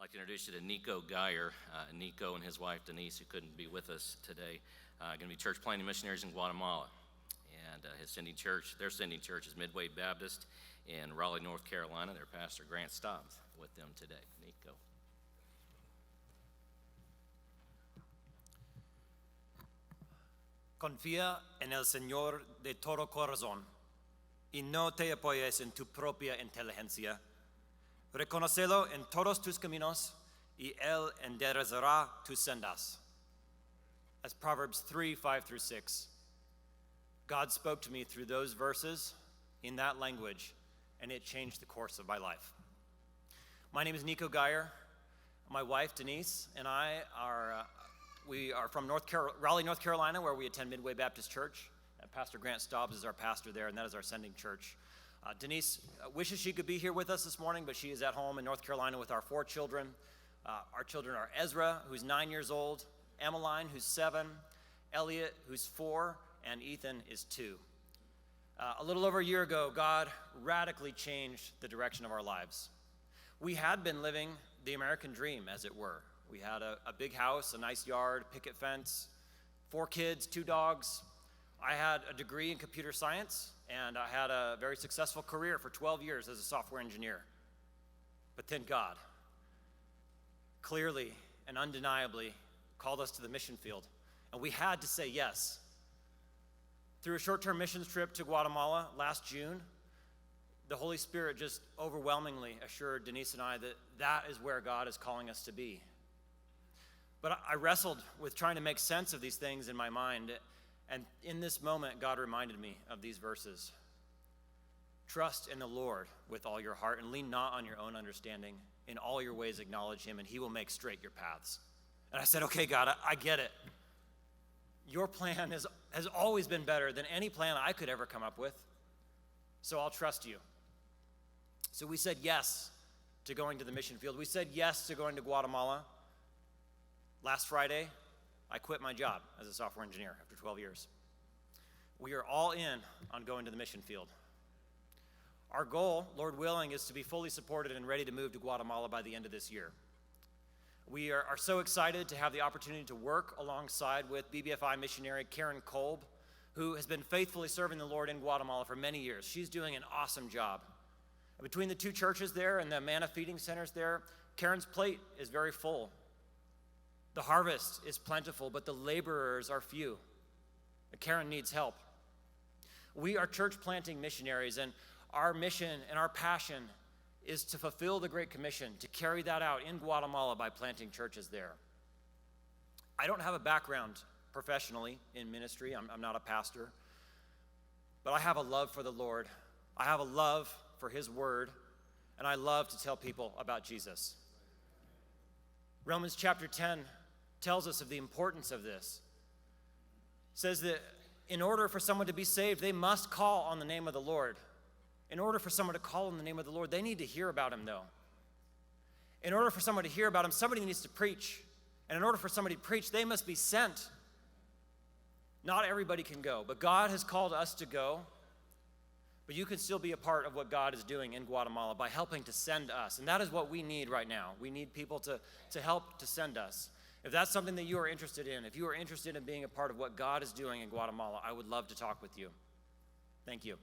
I'd like to introduce you to Nicko Geyer. Nicko and his wife Denise, who couldn't be with us today, going to be church planting missionaries in Guatemala. And their sending church is Midway Baptist in Raleigh, North Carolina. Their pastor, Grant Stobbs, with them today. Nicko. Confía en el Señor de todo corazón y no te apoyes en tu propia inteligencia. Reconócelo en todos tus caminos y Él enderezará tus sendas. That's Proverbs 3:5-6. God spoke to me through those verses in that language, and it changed the course of my life. My name is Nicko Geyer. My wife, Denise, and I we are from Raleigh, North Carolina, where we attend Midway Baptist Church. Pastor Grant Stobbs is our pastor there, and that is our sending church. Denise wishes she could be here with us this morning, but she is at home in North Carolina with our 4 children. Our children are Ezra, who's 9 years old, Emmeline, who's 7, Elliot, who's 4, and Ethan is 2. A little over a year ago, God radically changed the direction of our lives. We had been living the American dream, as it were. We had a big house, a nice yard, picket fence, 4 kids, 2 dogs. I had a degree in computer science, and I had a very successful career for 12 years as a software engineer. But then God clearly and undeniably called us to the mission field, and we had to say yes. Through a short-term missions trip to Guatemala last June, the Holy Spirit just overwhelmingly assured Denise and I that that is where God is calling us to be. But I wrestled with trying to make sense of these things in my mind. And in this moment, God reminded me of these verses. Trust in the Lord with all your heart and lean not on your own understanding. In all your ways acknowledge him, and he will make straight your paths. And I said, okay, God, I get it. Your plan has always been better than any plan I could ever come up with. So I'll trust you. So we said yes to going to the mission field. We said yes to going to Guatemala. Last Friday, I quit my job as a software engineer after 12 years. We are all in on going to the mission field. Our goal, Lord willing, is to be fully supported and ready to move to Guatemala by the end of this year. We are so excited to have the opportunity to work alongside with BBFI missionary Karen Kolb, who has been faithfully serving the Lord in Guatemala for many years. She's doing an awesome job. Between the 2 churches there and the manna feeding centers there, Karen's plate is very full. The harvest is plentiful, but the laborers are few. Karen needs help. We are church planting missionaries, and our mission and our passion is to fulfill the Great Commission, to carry that out in Guatemala by planting churches there. I don't have a background professionally in ministry. I'm not a pastor, but I have a love for the Lord. I have a love for his word, and I love to tell people about Jesus. Romans chapter 10 tells us of the importance of this. It says that in order for someone to be saved, they must call on the name of the Lord. In order for someone to call on the name of the Lord, they need to hear about him, though. In order for someone to hear about him, somebody needs to preach. And in order for somebody to preach, they must be sent. Not everybody can go, but God has called us to go. But you can still be a part of what God is doing in Guatemala by helping to send us. And that is what we need right now. We need people to help to send us. If that's something that you are interested in, if you are interested in being a part of what God is doing in Guatemala, I would love to talk with you. Thank you.